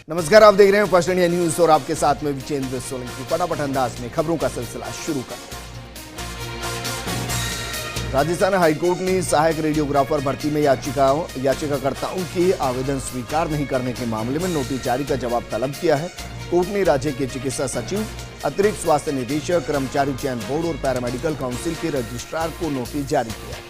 नमस्कार, आप देख रहे हैं फर्स्ट इंडिया न्यूज और आपके साथ में विजेंद्र सोलंकी। फटाफट अंदाज में खबरों का सिलसिला शुरू कर। राजस्थान हाईकोर्ट ने सहायक रेडियोग्राफर भर्ती में याचिकाकर्ताओं के आवेदन स्वीकार नहीं करने के मामले में नोटिस जारी का जवाब तलब किया है। कोर्ट ने राज्य के चिकित्सा सचिव, अतिरिक्त स्वास्थ्य निदेशक, कर्मचारी चयन बोर्ड और पैरामेडिकल काउंसिल के रजिस्ट्रार को नोटिस जारी किया है।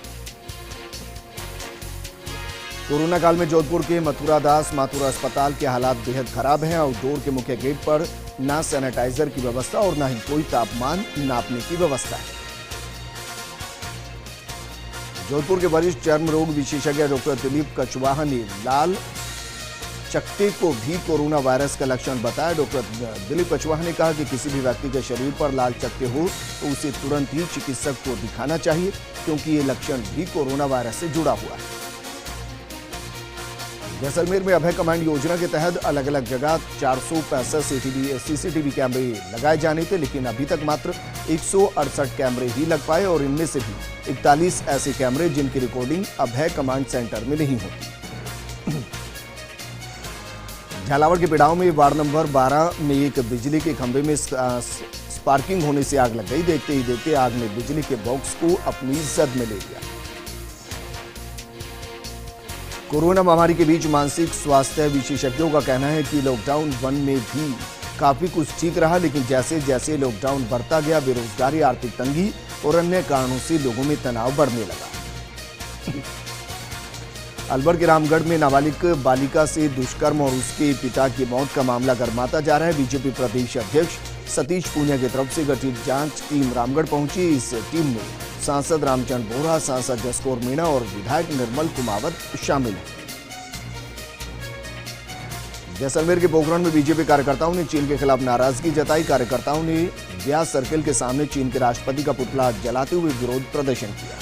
कोरोना काल में जोधपुर के मथुरा दास माथुर अस्पताल के हालात बेहद खराब हैं। आउटडोर के मुख्य गेट पर ना सैनिटाइजर की व्यवस्था और ना ही कोई तापमान नापने की व्यवस्था है। जोधपुर के वरिष्ठ चर्म रोग विशेषज्ञ डॉक्टर दिलीप कछवाहा ने लाल चकत्ते को भी कोरोना वायरस का लक्षण बताया। डॉक्टर दिलीप कछवाहा ने कहा कि किसी भी व्यक्ति के शरीर पर लाल चकत्ते हो तो उसे तुरंत ही चिकित्सक को दिखाना चाहिए, क्योंकि ये लक्षण भी कोरोना वायरस से जुड़ा हुआ है। जैसलमेर में अभय कमांड योजना के तहत अलग अलग जगह 465 सीसीटीवी कैमरे लगाए जाने थे, लेकिन अभी तक मात्र 168 कैमरे ही लग पाए और इनमें से भी 41 ऐसे कैमरे जिनकी रिकॉर्डिंग अभय कमांड सेंटर में नहीं होती। झालावाड़ के पिड़ाव में वार्ड नंबर 12 में एक बिजली के खंभे में स्पार्किंग होने से आग लग गई। देखते ही देखते आग ने बिजली के बॉक्स को अपनी जद में ले लिया। कोरोना महामारी के बीच मानसिक स्वास्थ्य विशेषज्ञों का कहना है कि लॉकडाउन 1 में भी काफी कुछ ठीक रहा, लेकिन जैसे जैसे लॉकडाउन बढ़ता गया, बेरोजगारी, आर्थिक तंगी और अन्य कारणों से लोगों में तनाव बढ़ने लगा। अलवर के रामगढ़ में नाबालिग बालिका से दुष्कर्म और उसके पिता की मौत का मामला गरमाता जा रहा है। बीजेपी प्रदेश अध्यक्ष सतीश पूनिया की तरफ से गठित जांच टीम रामगढ़ पहुंची। इस टीम में सांसद रामचंद्र बोहरा, सांसद जसकौर मीणा और विधायक निर्मल कुमावत शामिल हैं। जैसलमेर के पोखरण में बीजेपी कार्यकर्ताओं ने चीन के खिलाफ नाराजगी जताई। कार्यकर्ताओं ने व्यास सर्किल के सामने चीन के राष्ट्रपति का पुतला जलाते हुए विरोध प्रदर्शन किया।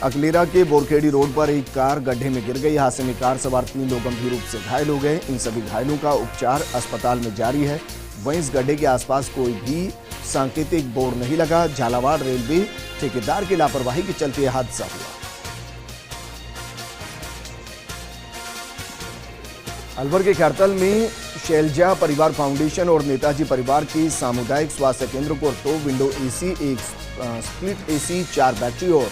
अकलेरा के बोरखेड़ी रोड पर एक कार गड्ढे में गिर गई। हादसे में कार सवार 3 लोग गंभीर रूप से घायल हो गए। इन सभी घायलों का उपचार अस्पताल में जारी है। वहीं इस गड्ढे के आसपास कोई भी सांकेतिक बोर्ड नहीं लगा। झालावाड़ रेलवे ठेकेदार की लापरवाही के चलते हादसा हुआ। अलवर के खैरतल में शैलजा परिवार फाउंडेशन और नेताजी परिवार के सामुदायिक स्वास्थ्य केंद्र को 2 window AC, 1 split AC, 4 battery और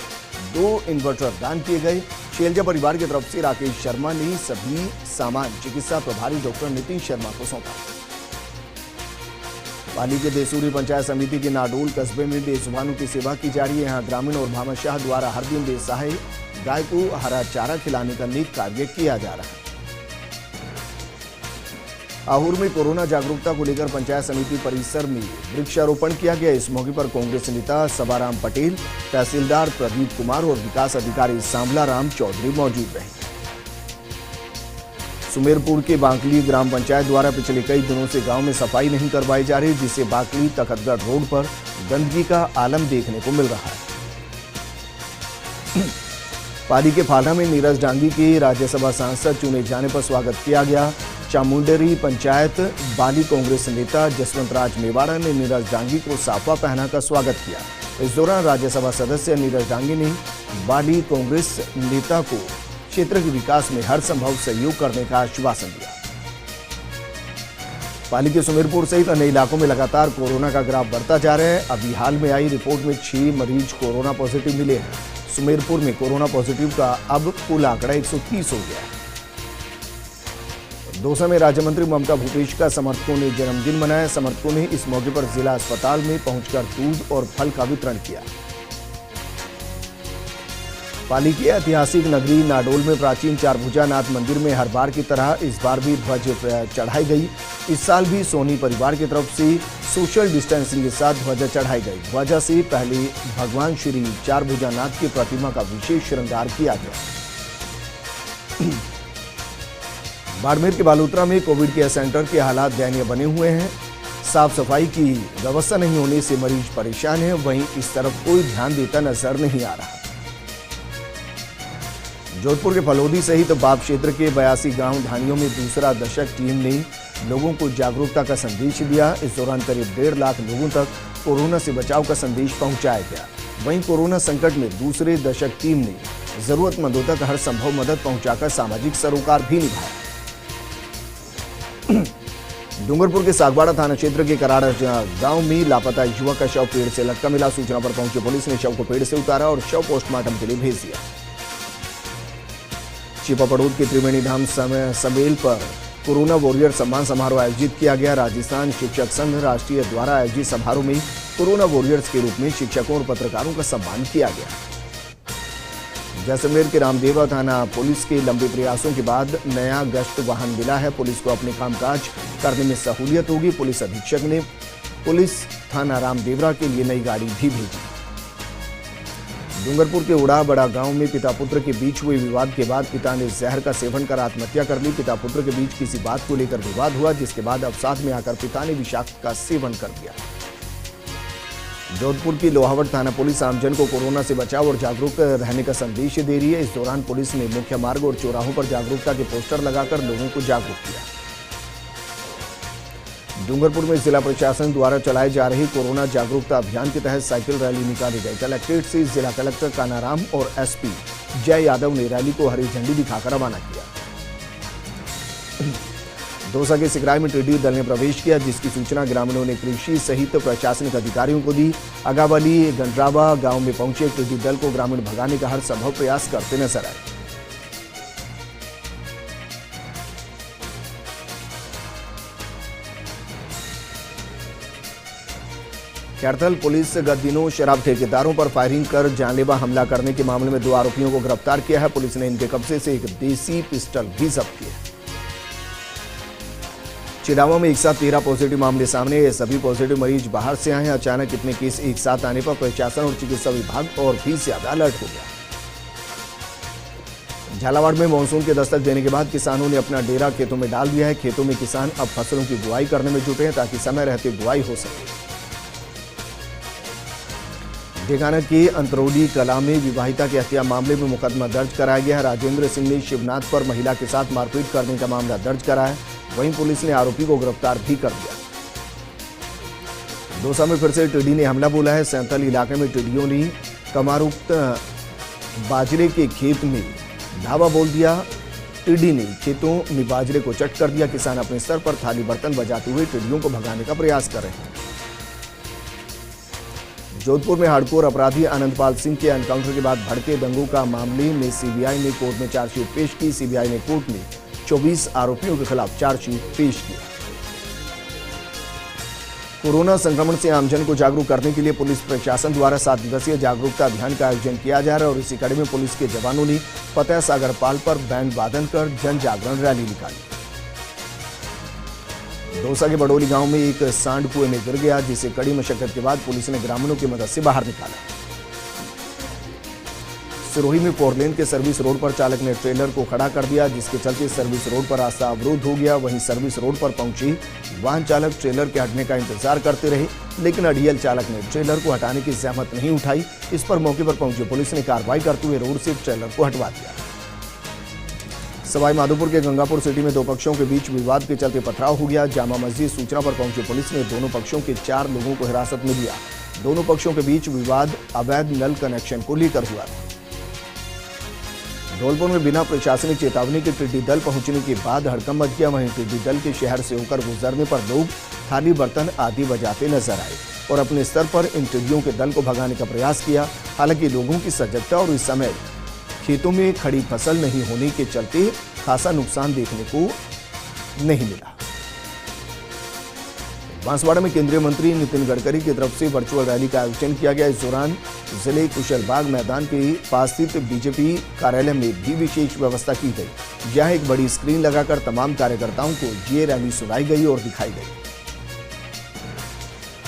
2 इन्वर्टर दान किए गए। शैलजा परिवार की तरफ से राकेश शर्मा ने सभी सामान चिकित्सा प्रभारी डॉक्टर नितिन शर्मा को सौंपा। पाली के देसूरी पंचायत समिति के नाडोल कस्बे में बेजुबानों की सेवा की जा रही है। यहाँ ग्रामीण और भामाशाह द्वारा हर दिन बेसहाय गाय को हरा चारा खिलाने का नेक कार्य किया जा रहा है। आहुर में कोरोना जागरूकता को लेकर पंचायत समिति परिसर में वृक्षारोपण किया गया। इस मौके पर कांग्रेस नेता सभाराम पटेल, तहसीलदार प्रदीप कुमार और विकास अधिकारी सांवला राम चौधरी मौजूद रहे। सुमेरपुर के बांकली ग्राम पंचायत द्वारा पिछले कई दिनों से गांव में सफाई नहीं करवाई जा रही, जिससे बांकली तखतगढ़ रोड पर गंदगी का आलम देखने को मिल रहा है। पाली के फालना में नीरज डांगी के राज्यसभा सांसद चुने जाने पर स्वागत किया गया। चामुंडेरी पंचायत बाली कांग्रेस नेता जसवंत राज मेवाड़ा ने नीरज डांगी को साफा पहनाकर स्वागत किया। इस दौरान राज्यसभा सदस्य नीरज डांगी ने बाली कांग्रेस नेता को क्षेत्र के विकास में हर संभव सहयोग करने का आश्वासन दिया। पाली के सुमेरपुर सहित अन्य इलाकों में लगातार कोरोना का ग्राफ बढ़ता जा रहा है। अभी हाल में आई रिपोर्ट में 6 मरीज कोरोना पॉजिटिव मिले हैं। सुमेरपुर में कोरोना पॉजिटिव का अब कुल आंकड़ा 130 हो गया है। दौसा में राज्य मंत्री ममता भूपेश का समर्थकों ने जन्मदिन मनाया। समर्थकों ने इस मौके पर जिला अस्पताल में पहुंचकर दूध और फल का वितरण किया। पाली की ऐतिहासिक नगरी नाडोल में प्राचीन चारभुजानाथ मंदिर में हर बार की तरह इस बार भी ध्वज चढ़ाई गई। इस साल भी सोनी परिवार की तरफ से सोशल डिस्टेंसिंग के साथ ध्वजा चढ़ाई गई। ध्वजा से पहले भगवान श्री चारभुजानाथ की प्रतिमा का विशेष श्रृंगार किया गया। बाड़मेर के बालोतरा में कोविड केयर सेंटर के हालात दयनीय बने हुए हैं। साफ सफाई की व्यवस्था नहीं होने से मरीज परेशान हैं। वहीं इस तरफ कोई ध्यान देता नजर नहीं आ रहा। जोधपुर के फलोदी सहित बाप क्षेत्र के 82 गांव धानियों में दूसरा दशक टीम ने लोगों को जागरूकता का संदेश दिया। इस दौरान करीब 1.5 लाख लोगों तक कोरोना से बचाव का संदेश पहुंचाया गया। वहीं कोरोना संकट में दूसरे दशक टीम ने जरूरतमंदों तक हर संभव मदद पहुंचाकर सामाजिक सरोकार भी निभाया। डूंगरपुर के सागवाड़ा थाना क्षेत्र के कराड़ गांव में लापता युवक का शव पेड़ से लटका मिला। सूचना पर पहुंची पुलिस ने शव को पेड़ से उतारा और शव पोस्टमार्टम के लिए भेज दिया। चिपापड़ूद के त्रिवेणी धाम समेल पर कोरोना वॉरियर सम्मान समारोह आयोजित किया गया। राजस्थान शिक्षक संघ राष्ट्रीय द्वारा आयोजित समारोह में कोरोना वॉरियर्स के रूप में शिक्षकों और पत्रकारों का सम्मान किया गया। जैसलमेर के रामदेवा थाना पुलिस के लंबे प्रयासों के बाद नया गश्त वाहन मिला है। पुलिस को अपने कामकाज करने में सहूलियत होगी। पुलिस अधीक्षक ने पुलिस थाना रामदेवरा के लिए नई गाड़ी भी भेजी। डूंगरपुर के उड़ा बड़ा गांव में पिता पुत्र के बीच हुए विवाद के बाद पिता ने जहर का सेवन कर आत्महत्या कर ली। पिता पुत्र के बीच किसी बात को लेकर विवाद हुआ, जिसके बाद अब साथ में आकर पिता ने विषाक्त का सेवन कर दिया। जोधपुर की लोहावट थाना पुलिस आमजन को कोरोना से बचाव और जागरूक रहने का संदेश दे रही है। इस दौरान पुलिस ने मुख्य मार्ग और चौराहों पर जागरूकता के पोस्टर लगाकर लोगों को जागरूक किया। डूंगरपुर में जिला प्रशासन द्वारा चलाए जा रही कोरोना जागरूकता अभियान के तहत साइकिल रैली निकाली गई। कलेक्ट्रेट से जिला कलेक्टर कानाराम और एसपी जय यादव ने रैली को हरी झंडी दिखाकर रवाना किया। दौसा के सिकराय में टिड्डी दल ने प्रवेश किया, जिसकी सूचना ग्रामीणों ने कृषि सहित प्रशासनिक अधिकारियों को दी। अगावली गंडरावा गांव में पहुंचे टिड्डी दल को ग्रामीण भगाने का हर संभव प्रयास करते नजर आए। कैथल पुलिस गत दिनों शराब ठेकेदारों पर फायरिंग कर जानलेवा हमला करने के मामले में 2 आरोपियों को गिरफ्तार किया है। पुलिस ने इनके कब्जे से एक देसी पिस्टल भी जब्त किया। चिड़ावा में एक साथ 13 पॉजिटिव मामले सामने। ये सभी पॉजिटिव मरीज बाहर से आए हैं। अचानक इतने केस एक साथ आने पर प्रशासन और चिकित्सा विभाग और भी ज्यादा अलर्ट हो गया। झालावाड़ में मानसून के दस्तक देने के बाद किसानों ने अपना डेरा खेतों में डाल दिया है। खेतों में किसान अब फसलों की बुआई करने में जुटे हैं ताकि समय रहते बुआई हो सके। ढेकाना के अंतरौली कला में विवाहिता की हत्या मामले में मुकदमा दर्ज कराया गया है। राजेंद्र सिंह ने शिवनाथ पर महिला के साथ मारपीट करने का मामला दर्ज कराया है। वहीं पुलिस ने आरोपी को गिरफ्तार भी कर दिया। दौसा में फिर से टिड्डी ने हमला बोला है। सैंतल इलाके में टिड्डियों ने कमारुक्त बाजरे के खेत में धावा बोल दिया। टिड्डी ने खेतों में बाजरे को चट कर दिया। किसान अपने स्तर पर थाली बर्तन बजाते हुए टिड्डियों को भगाने का प्रयास कर रहे हैं। जोधपुर में हार्डकोर अपराधी आनंदपाल सिंह के एनकाउंटर के बाद भड़के दंगों का मामले में सीबीआई ने कोर्ट में चार्जशीट पेश की। सीबीआई ने कोर्ट में 24 आरोपियों के खिलाफ चार्जशीट पेश किया। कोरोना संक्रमण से आमजन को जागरूक करने के लिए पुलिस प्रशासन द्वारा 7 दिवसीय जागरूकता अभियान का आयोजन किया जा रहा है और इसी कड़ी में पुलिस के जवानों ने फतेह सागर पाल पर बैंड वादन कर जन जागरण रैली निकाली। दौसा के बडोली गांव में एक सांड कुएं में गिर गया, जिसे कड़ी मशक्कत के बाद पुलिस ने ग्रामीणों की मदद से बाहर निकाला। सिरोही में 4 लेन के सर्विस रोड पर चालक ने ट्रेलर को खड़ा कर दिया, जिसके चलते सर्विस रोड पर रास्ता अवरुद्ध हो गया। वहीं सर्विस रोड पर पहुंची वाहन चालक ट्रेलर के हटने का इंतजार करते रहे, लेकिन अड़ियल चालक ने ट्रेलर को हटाने की जहमत नहीं उठाई। इस पर मौके पर पहुंची पुलिस ने कार्रवाई करते हुए रोड से ट्रेलर को हटवा दिया। सवाई माधोपुर के गंगापुर सिटी में 2 पक्षों के बीच विवाद के चलते पथराव हो गया। जामा मस्जिद सूचना पर पहुंची पुलिस ने दोनों पक्षों के 4 लोगों को हिरासत में लिया। दोनों पक्षों के बीच विवाद अवैध नल कनेक्शन को लेकर हुआ था। धौलपुर में बिना प्रशासनिक चेतावनी के टिड्डी दल पहुंचने के बाद हड़कंप मच गया। वहीं टिड्डी दल के शहर से होकर गुजरने पर लोग थाली बर्तन आदि बजाते नजर आए और अपने स्तर पर इन टिड्डियों के दल को भगाने का प्रयास किया। हालांकि लोगों की सजगता और इस समय खेतों में खड़ी फसल नहीं होने के चलते खासा नुकसान देखने को नहीं मिला। बांसवाड़ा में केंद्रीय मंत्री नितिन गडकरी की तरफ से वर्चुअल रैली का आयोजन किया गया। इस दौरान जिले कुशलबाग मैदान के पास स्थित बीजेपी कार्यालय में भी विशेष व्यवस्था की गई, जहां एक बड़ी स्क्रीन लगाकर तमाम कार्यकर्ताओं को ये रैली सुनाई गई और दिखाई गई।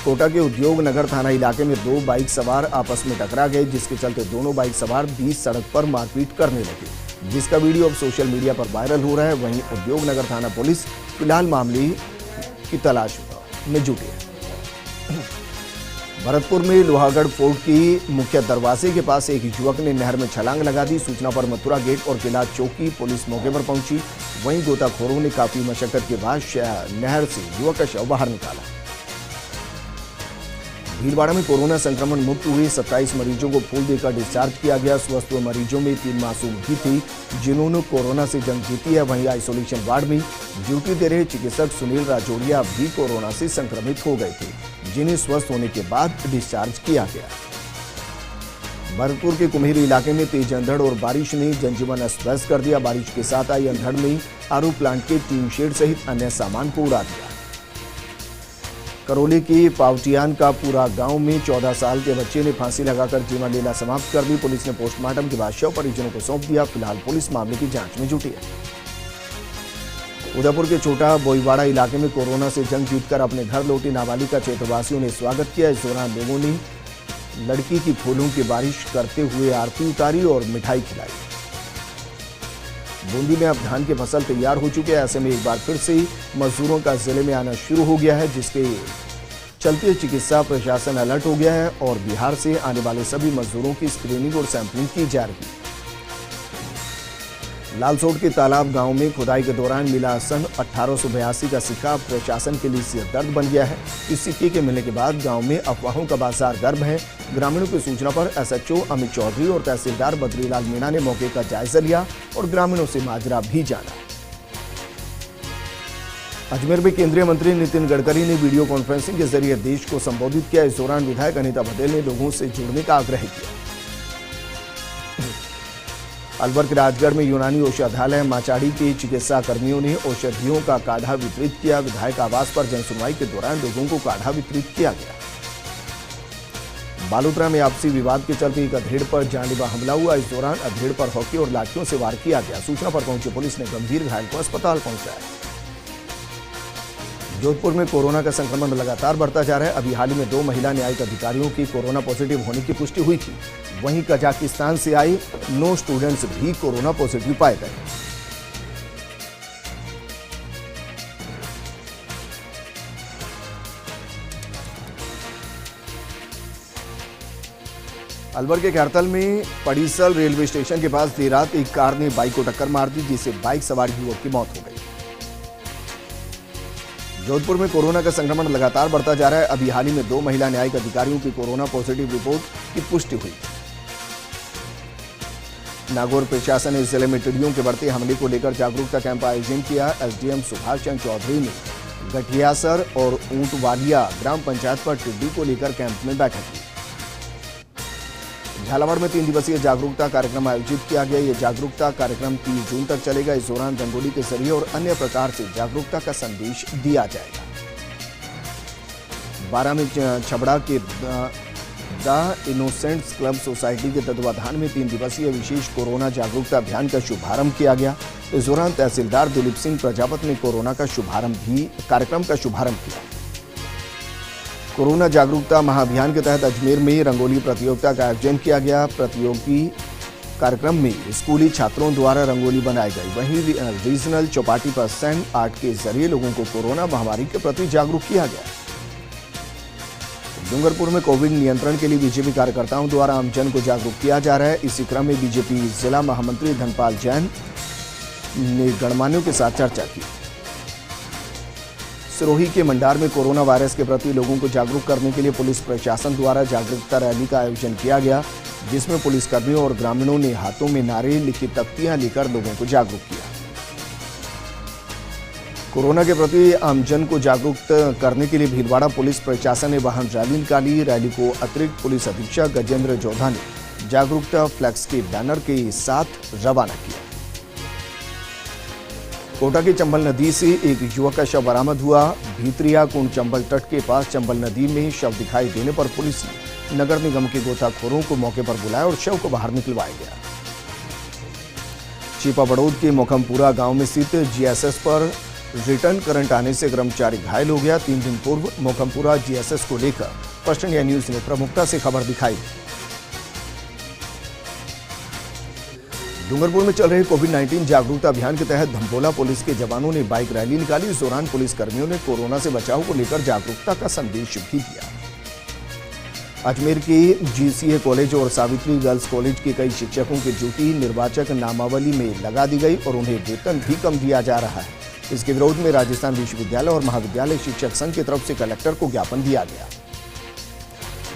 कोटा के उद्योग नगर थाना इलाके में 2 बाइक सवार आपस में टकरा गए, जिसके चलते दोनों बाइक सवार बीच सड़क पर मारपीट करने लगे, जिसका वीडियो अब सोशल मीडिया पर वायरल हो रहा है। वहीं उद्योग नगर थाना पुलिस फिलहाल मामले की तलाश में जुटी है। भरतपुर में लोहागढ़ फोर्ट की मुख्य दरवाजे के पास एक युवक ने नहर में छलांग लगा दी। सूचना पर मथुरा गेट और किला चौकी पुलिस मौके पर पहुंची। वहीं गोताखोरों ने काफी मशक्कत के बाद नहर से युवक का शव बाहर निकाला। भीलवाड़ा में कोरोना संक्रमण मुक्त हुए 27 मरीजों को फूल देकर डिस्चार्ज किया गया। स्वस्थ हुए मरीजों में 3 मासूम भी थी जिन्होंने कोरोना से जंग जीती है। वहीं आइसोलेशन वार्ड में ड्यूटी दे रहे चिकित्सक सुनील राजौड़िया भी कोरोना से संक्रमित हो गए थे, जिन्हें स्वस्थ होने के बाद डिस्चार्ज किया गया। भरतपुर के कुम्हेरी इलाके में तेज अंधड़ और बारिश ने जनजीवन अस्त व्यस्त कर दिया। बारिश के साथ आई अंधड़ में आरू प्लांट के टीन शेड सहित अन्य सामान को उड़ा दिया। करौली के पावटियान का पूरा गांव में 14 साल के बच्चे ने फांसी लगाकर जीवन लीला समाप्त कर दी। पुलिस ने पोस्टमार्टम के बाद शव परिजनों को सौंप दिया। फिलहाल पुलिस मामले की जांच में जुटी है। उदयपुर के छोटा बोईवाड़ा इलाके में कोरोना से जंग जीतकर अपने घर लौटी नाबालिग का क्षेत्रवासियों ने स्वागत किया। इस दौरान लोगों ने लड़की की फूलों की बारिश करते हुए आरती उतारी और मिठाई खिलाई। बूंदी में अब धान की फसल तैयार हो चुकी है। ऐसे में एक बार फिर से मजदूरों का जिले में आना शुरू हो गया है, जिसके चलते चिकित्सा प्रशासन अलर्ट हो गया है और बिहार से आने वाले सभी मजदूरों की स्क्रीनिंग और सैंपलिंग की जा रही है। लालसोट के तालाब गांव में खुदाई के दौरान मिला सन 1882 का सिक्का प्रशासन के लिए सिरदर्द बन गया है। इस सिक्के के मिलने के बाद गांव में अफवाहों का बाजार गर्म है। ग्रामीणों की सूचना पर एसएचओ अमित चौधरी और तहसीलदार बद्रीलाल मीणा ने मौके का जायजा लिया और ग्रामीणों से माजरा भी जाना। अजमेर में केंद्रीय मंत्री नितिन गडकरी ने वीडियो कॉन्फ्रेंसिंग के जरिए देश को संबोधित किया। इस दौरान विधायक अनीता पटेल ने लोगों से जुड़ने का आग्रह किया। अलवर के राजगढ़ में यूनानी औषधालय माचाड़ी के चिकित्सा कर्मियों ने औषधियों का काढ़ा वितरित किया। विधायक आवास पर जनसुनवाई के दौरान लोगों को काढ़ा वितरित किया गया। बालोतरा में आपसी विवाद के चलते एक अधेड़ पर जानलेवा हमला हुआ। इस दौरान अधेड़ पर हॉकी और लाठियों से वार किया गया। सूचना पर पहुंची पुलिस ने गंभीर घायल को अस्पताल पहुंचाया। जोधपुर में कोरोना का संक्रमण लगातार बढ़ता जा रहा है। अभी हाल ही में 2 महिला न्यायिक अधिकारियों की कोरोना पॉजिटिव होने की पुष्टि हुई थी। वहीं कजाकिस्तान से आए 9 स्टूडेंट्स भी कोरोना पॉजिटिव पाए गए। अलवर के खैरतल में पड़ीसल रेलवे स्टेशन के पास देर रात एक कार ने बाइक को टक्कर मार दी, जिससे बाइक सवार युवक की मौत हो गई। जोधपुर में कोरोना का संक्रमण लगातार बढ़ता जा रहा है। अभी हाल ही में 2 महिला न्यायिक अधिकारियों की कोरोना पॉजिटिव रिपोर्ट की पुष्टि हुई। नागौर प्रशासन ने जिले में टिड्डियों के बढ़ते हमले को लेकर जागरूकता कैंप आयोजन किया। एसडीएम सुभाष चंद्र चौधरी ने गठियासर और ऊंटवालिया ग्राम पंचायत पर टिड्डी को लेकर कैंप में बैठक की। झालावाड़ में 3 दिवसीय जागरूकता कार्यक्रम आयोजित किया गया। यह जागरूकता कार्यक्रम 30 जून तक चलेगा। इस दौरान रंगोली के जरिए और अन्य प्रकार से जागरूकता का संदेश दिया जाएगा। 12 में छबड़ा के द इनोसेंट्स क्लब सोसाइटी के तत्वाधान में 3 दिवसीय विशेष कोरोना जागरूकता अभियान का शुभारंभ किया गया। इस दौरान तहसीलदार दिलीप सिंह प्रजापत ने कोरोना का कार्यक्रम का शुभारंभ किया। कोरोना जागरूकता महाअभियान के तहत अजमेर में रंगोली प्रतियोगिता का आयोजन किया गया। प्रतियोगी कार्यक्रम में स्कूली छात्रों द्वारा रंगोली बनाई गई। वहीं रीजनल चौपाटी पर सैंड आर्ट के जरिए लोगों को कोरोना महामारी के प्रति जागरूक किया गया। डूंगरपुर में कोविड नियंत्रण के लिए बीजेपी कार्यकर्ताओं द्वारा आमजन को जागरूक किया जा रहा है। इसी क्रम में बीजेपी जिला महामंत्री धनपाल जैन ने गणमान्यों के साथ चर्चा की। सिरोही के मंडार में कोरोना वायरस के प्रति लोगों को जागरूक करने के लिए पुलिस प्रशासन द्वारा जागरूकता रैली का आयोजन किया गया, जिसमें पुलिसकर्मियों और ग्रामीणों ने हाथों में नारे, लिखी तख्तियां लेकर लोगों को जागरूक किया। कोरोना के प्रति आमजन को जागरूक करने के लिए भीलवाड़ा पुलिस प्रशासन ने वाहन रैली निकाली। रैली को अतिरिक्त पुलिस अधीक्षक गजेंद्र जोधा ने जागरूकता फ्लैक्स के बैनर के साथ रवाना किया। कोटा की चंबल नदी से एक युवक का शव बरामद हुआ। भीतरिया कुंड चंबल तट के पास चंबल नदी में शव दिखाई देने पर पुलिस ने नगर निगम के गोताखोरों को मौके पर बुलाया और शव को बाहर निकलवाया गया। छिपा बड़ौद के मोखमपुरा गांव में स्थित जीएसएस पर रिटर्न करंट आने से कर्मचारी घायल हो गया। 3 दिन पूर्व मोखमपुरा जीएसएस को लेकर फर्स्ट इंडिया न्यूज ने प्रमुखता से खबर दिखाई। डूंगरपुर में चल रहे कोविड-19 जागरूकता अभियान के तहत धम्बोला पुलिस के जवानों ने बाइक रैली निकाली। इस दौरान पुलिस कर्मियों ने कोरोना से बचाव को लेकर जागरूकता का संदेश भी दिया। अजमेर के जीसीए कॉलेज और सावित्री गर्ल्स कॉलेज के कई शिक्षकों की ड्यूटी निर्वाचक नामावली में लगा दी गई और उन्हें वेतन भी कम दिया जा रहा है। इसके विरोध में राजस्थान विश्वविद्यालय और महाविद्यालय शिक्षक संघ की तरफ से कलेक्टर को ज्ञापन दिया गया।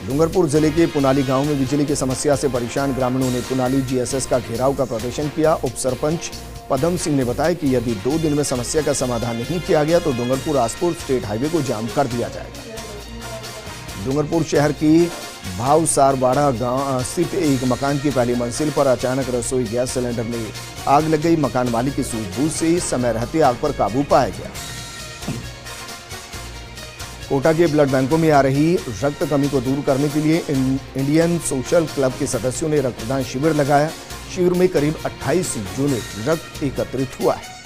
डूंगरपुर जिले के पुनाली गांव में बिजली की समस्या से परेशान ग्रामीणों ने पुनाली जीएसएस का घेराव का प्रदर्शन किया। उप सरपंच पदम सिंह ने बताया कि यदि 2 दिन में समस्या का समाधान नहीं किया गया तो डूंगरपुर आसपुर स्टेट हाईवे को जाम कर दिया जाएगा। डूंगरपुर शहर की भावसारवाड़ा गांव स्थित एक मकान की पहली मंजिल पर अचानक रसोई गैस सिलेंडर में आग लग गई। मकान मालिक की सूझबूझ से समय रहते आग पर काबू पाया गया। कोटा के ब्लड बैंकों में आ रही रक्त कमी को दूर करने के लिए इंडियन सोशल क्लब के सदस्यों ने रक्तदान शिविर लगाया। शिविर में करीब 28 यूनिट रक्त एकत्रित हुआ है।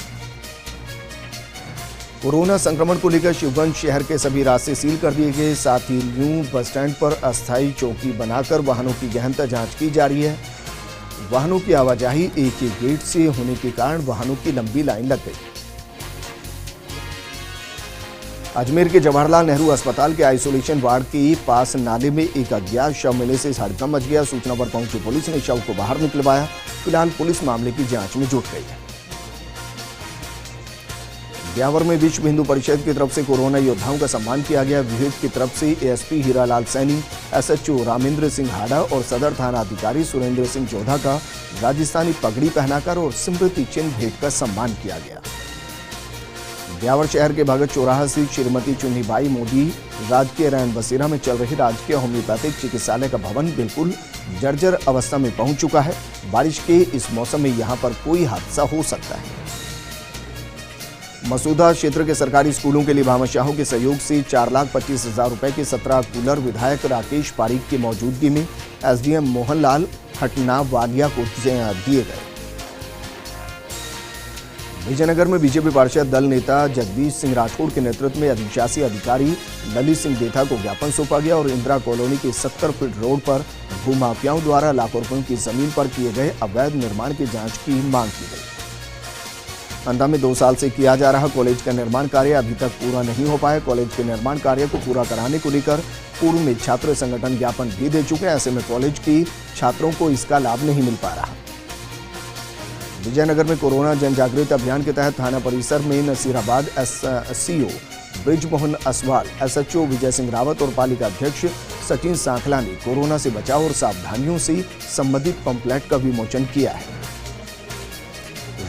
कोरोना संक्रमण को लेकर शिवगंज शहर के सभी रास्ते सील कर दिए गए। साथ ही न्यू बस स्टैंड पर अस्थायी चौकी बनाकर वाहनों की गहनता जांच की जा रही है। वाहनों की आवाजाही एक ही गेट से होने के कारण वाहनों की लंबी लाइन लग गई। अजमेर के जवाहरलाल नेहरू अस्पताल के आइसोलेशन वार्ड के पास नाले में एक अज्ञात शव मिलने से हड़कंप मच गया। सूचना पर पहुंची पुलिस ने शव को बाहर निकलवाया। फिलहाल पुलिस मामले की जांच में जुट गई है। ब्यावर में विश्व हिंदू परिषद की तरफ से कोरोना योद्धाओं का सम्मान किया गया। विहिप की तरफ से एएसपी हीरालाल सैनी, एसएचओ रामेंद्र सिंह हाड़ा और सदर थाना अधिकारी सुरेंद्र सिंह जोधा का राजस्थानी पगड़ी पहनाकर और स्मृति चिन्ह भेंट कर सम्मान किया गया। ब्यावर शहर के भगत चौराहा स्थित श्रीमती चुन्नीबाई मोदी राजकीय रैन बसेरा में चल रही राजकीय होम्योपैथिक चिकित्सालय का भवन बिल्कुल जर्जर अवस्था में पहुंच चुका है। बारिश के इस मौसम में यहां पर कोई हादसा हो सकता है। मसूदा क्षेत्र के सरकारी स्कूलों के लिए भामाशाहों के सहयोग से 4,25,000 रुपए के 17 कूलर विधायक राकेश पारीक की मौजूदगी में एसडीएम मोहनलाल हटनावालिया को दिए गए। विजयनगर में बीजेपी पार्षद दल नेता जगदीश सिंह राठौड़ के नेतृत्व में अधिशासी अधिकारी ललित सिंह देथा को ज्ञापन सौंपा गया और इंदिरा कॉलोनी के 70 फीट रोड पर भूमाफियाओं द्वारा लाखों रुपयों की जमीन पर किए गए अवैध निर्माण की जांच की मांग की गई। अंधा में 2 साल से किया जा रहा कॉलेज का निर्माण कार्य अभी तक पूरा नहीं हो पाया। कॉलेज के निर्माण कार्य को पूरा कराने को लेकर पूर्व में छात्र संगठन ज्ञापन भी दे चुके हैं। ऐसे में कॉलेज की छात्रों को इसका लाभ नहीं मिल पा रहा। विजयनगर में कोरोना जन जागृति अभियान के तहत थाना परिसर में नसीराबाद एससीओ ब्रिजमोहन असवाल, एसएचओ विजय सिंह रावत और पालिका अध्यक्ष सचिन सांखला ने कोरोना से बचाव और सावधानियों से संबंधित पंपलेट का विमोचन किया है।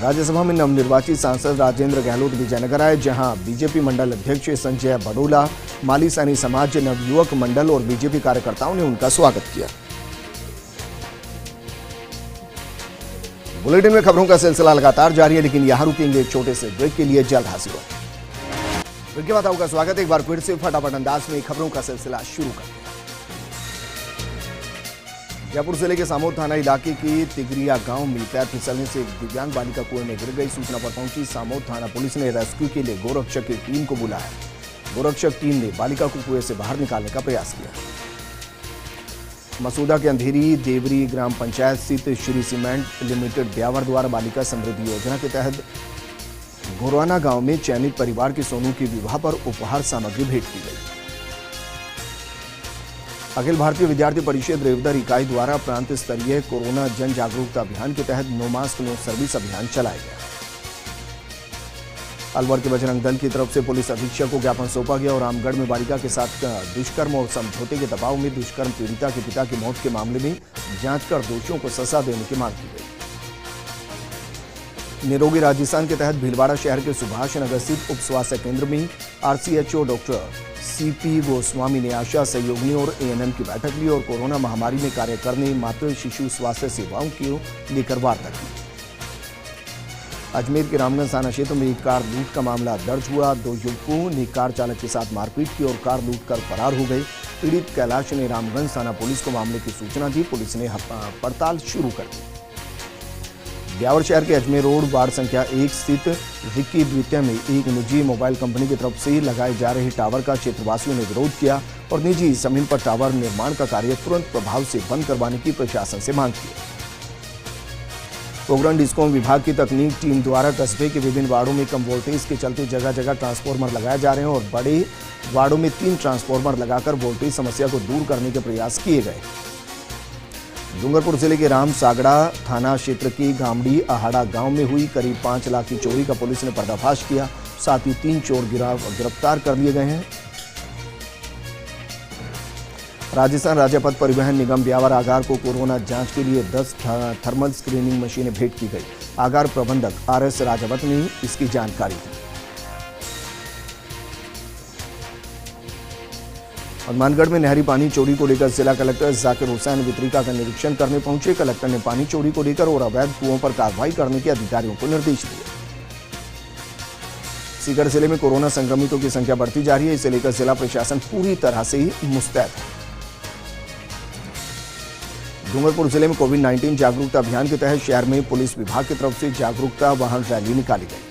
राज्यसभा में नवनिर्वाचित सांसद राजेंद्र गहलोत विजयनगर आए, जहां बीजेपी मंडल अध्यक्ष संजय बडोला, माली सैनी समाज, नवयुवक मंडल और बीजेपी कार्यकर्ताओं ने उनका स्वागत किया। बुलेटिन में खबरों का सिलसिला लगातार जारी है, लेकिन यहां रुकेंगे एक छोटे से ब्रेक के लिए। जल्द हाजिर होंगे। ब्रेक के बाद आपका स्वागत है। एक बार फिर से फटाफट अंदाज में खबरों का सिलसिला शुरू करते हैं। जयपुर जिले के सामोद थाना इलाके के तिगरिया गांव में पैर फिसलने से एक दिव्यांग बालिका कुएं में गिर गई। सूचना पर पहुंची सामोद थाना पुलिस ने रेस्क्यू के लिए गोरक्षक की टीम को बुलाया। गोरक्षक टीम ने बालिका को कुएं से बाहर निकालने का प्रयास किया। मसूदा के अंधेरी देवरी ग्राम पंचायत स्थित श्री सीमेंट लिमिटेड ब्यावर द्वारा बालिका समृद्धि योजना के तहत घोराना गांव में चयनित परिवार के सोनू की विवाह पर उपहार सामग्री भेंट की गई। अखिल भारतीय विद्यार्थी परिषद रेवदर इकाई द्वारा प्रांत स्तरीय कोरोना जन जागरूकता अभियान के तहत नो मास्क नो सर्विस अभियान चलाया गया। अलवर के बजरंग दल की तरफ से पुलिस अधीक्षक को ज्ञापन सौंपा गया और रामगढ़ में बालिका के साथ दुष्कर्म और समझौते के दबाव में दुष्कर्म पीड़िता के पिता की मौत के मामले में जांच कर दोषियों को सजा देने की मांग की गई। निरोगी राजस्थान के तहत भीलवाड़ा शहर के सुभाष नगर स्थित उप स्वास्थ्य केंद्र में आरसीएचओ डॉक्टर सीपी गोस्वामी ने आशा सहयोगिनी और एएनएम की बैठक ली और कोरोना महामारी में कार्य करने मातृ शिशु स्वास्थ्य सेवाओं को लेकर वार्ता की। अजमेर के रामगंज थाना क्षेत्र में एक कार लूट का मामला दर्ज हुआ। 2 युवकों ने कार चालक के साथ मारपीट की और कार लूट कर फरार हो गए। पीड़ित कैलाश ने रामगंज थाना पुलिस को मामले की सूचना दी। पुलिस ने पड़ताल शुरू कर दी। ब्यावर शहर के अजमेर रोड वार्ड संख्या 1 स्थित विक्की द्वितीय में एक निजी मोबाइल कंपनी की तरफ से लगाए जा रहे टावर का क्षेत्रवासियों ने विरोध किया और निजी जमीन पर टावर निर्माण का कार्य तुरंत प्रभाव से बंद करवाने की प्रशासन से मांग की। पोखरण डिस्कॉम विभाग की तकनीक टीम द्वारा कस्बे के विभिन्न वार्डों में कम वोल्टेज के चलते जगह जगह ट्रांसफार्मर लगाए जा रहे हैं और बड़े वार्डों में 3 ट्रांसफार्मर लगाकर वोल्टेज समस्या को दूर करने के प्रयास किए गए। डूंगरपुर जिले के राम सागड़ा थाना क्षेत्र की गामड़ी आहाड़ा गांव में हुई करीब 5 लाख की चोरी का पुलिस ने पर्दाफाश किया। साथ ही 3 चोर गिरफ्तार कर लिए गए हैं। राजस्थान राज्य पथ परिवहन निगम ब्यावर आगार को कोरोना जांच के लिए 10 थर्मल स्क्रीनिंग मशीनें भेंट की गई। आगार प्रबंधक आरएस राजावत ने इसकी जानकारी दी। हनुमानगढ़ में नहरी पानी चोरी को लेकर जिला कलेक्टर जाकिर हुसैन वितरिका का निरीक्षण करने पहुंचे। कलेक्टर ने पानी चोरी को लेकर और अवैध कुओं पर कार्रवाई करने के अधिकारियों को निर्देश दिए। सीकर जिले में कोरोना संक्रमितों की संख्या बढ़ती जा रही है, इसे लेकर जिला प्रशासन पूरी तरह से ही मुस्तैद है। डूंगरपुर जिले में कोविड-19 जागरूकता अभियान के तहत शहर में पुलिस विभाग की तरफ से जागरूकता वाहन रैली निकाली गई।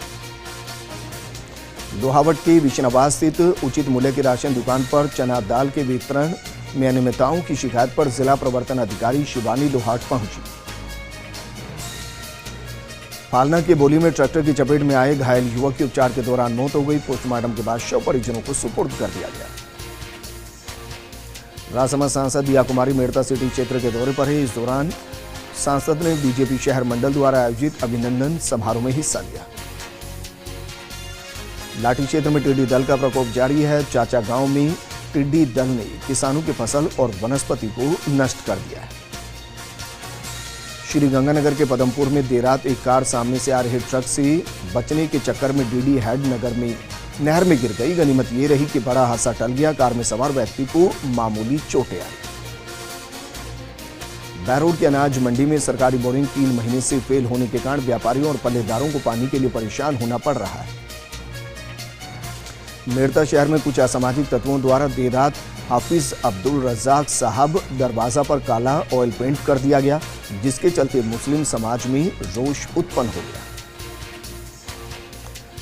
लोहावट के विष्णावाद स्थित उचित मूल्य की राशन दुकान पर चना दाल के वितरण में अनियमितताओं की शिकायत पर जिला प्रवर्तन अधिकारी शिवानी लोहाट पहुंची। फालना के बोली में ट्रैक्टर की चपेट में आए घायल युवक की उपचार के दौरान मौत हो गई। पोस्टमार्टम के बाद शव परिजनों को सुपुर्द कर दिया गया। राजसमंद सांसद दिया कुमारी मेड़ता सिटी क्षेत्र के दौरे पर है। इस दौरान सांसद ने बीजेपी शहर मंडल द्वारा आयोजित अभिनंदन समारोह में हिस्सा लिया। लाठी क्षेत्र में टिड्डी दल का प्रकोप जारी है। चाचा गांव में टिड्डी दल ने किसानों की फसल और वनस्पति को नष्ट कर दिया है। श्री गंगानगर के पदमपुर में देर रात एक कार सामने से आ रहे ट्रक से बचने के चक्कर में डीडी हेड नगर में नहर में गिर गई। गनीमत ये रही कि बड़ा हादसा टल गया। कार में सवार व्यक्ति को मामूली चोटें आई। बहरोड की अनाज मंडी में सरकारी बोरिंग 3 महीने से फेल होने के कारण व्यापारियों और पल्लेदारों को पानी के लिए परेशान होना पड़ रहा है। मेड़ता शहर में कुछ असामाजिक तत्वों द्वारा देर रात हाफिज अब्दुल रज्जाक साहब दरवाजा पर काला ऑयल पेंट कर दिया गया, जिसके चलते मुस्लिम समाज में रोष उत्पन्न हो गया।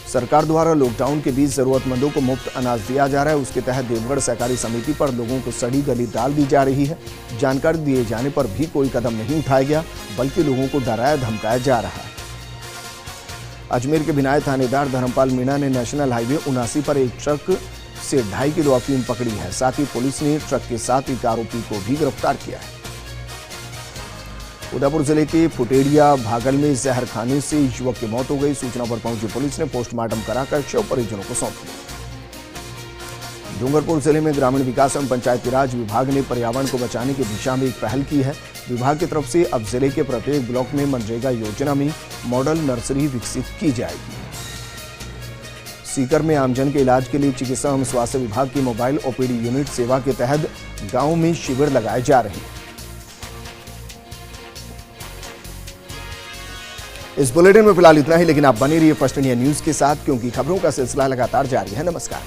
सरकार द्वारा लॉकडाउन के बीच जरूरतमंदों को मुफ्त अनाज दिया जा रहा है। उसके तहत देवगढ़ सहकारी समिति पर लोगों को सड़ी गली डाल दी जा रही है। जानकारी दिए जाने पर भी कोई कदम नहीं उठाया गया, बल्कि लोगों को डराया धमकाया जा रहा है। अजमेर के बिनाय थानेदार धर्मपाल मीणा ने नेशनल हाईवे 79 पर एक ट्रक से 2.5 किलो अफीम पकड़ी है। साथ ही पुलिस ने ट्रक के साथ एक आरोपी को भी गिरफ्तार किया है। उदयपुर जिले के फुटेड़िया भागल में जहर खाने से युवक की मौत हो गई। सूचना पर पहुंची पुलिस ने पोस्टमार्टम कराकर शव परिजनों को सौंप दिया। डूंगरपुर जिले में ग्रामीण विकास एवं पंचायती राज विभाग ने पर्यावरण को बचाने की दिशा में एक पहल की है। विभाग की तरफ से अब जिले के प्रत्येक ब्लॉक में मनरेगा योजना में मॉडल नर्सरी विकसित की जाएगी। सीकर में आमजन के इलाज के लिए चिकित्सा एवं स्वास्थ्य विभाग की मोबाइल ओपीडी यूनिट सेवा के तहत गांव में शिविर लगाए जा रहे हैं। इस बुलेटिन में फिलहाल इतना ही, लेकिन आप बने रहिए फर्स्ट इंडिया न्यूज के साथ, क्योंकि खबरों का सिलसिला लगातार जारी है। नमस्कार।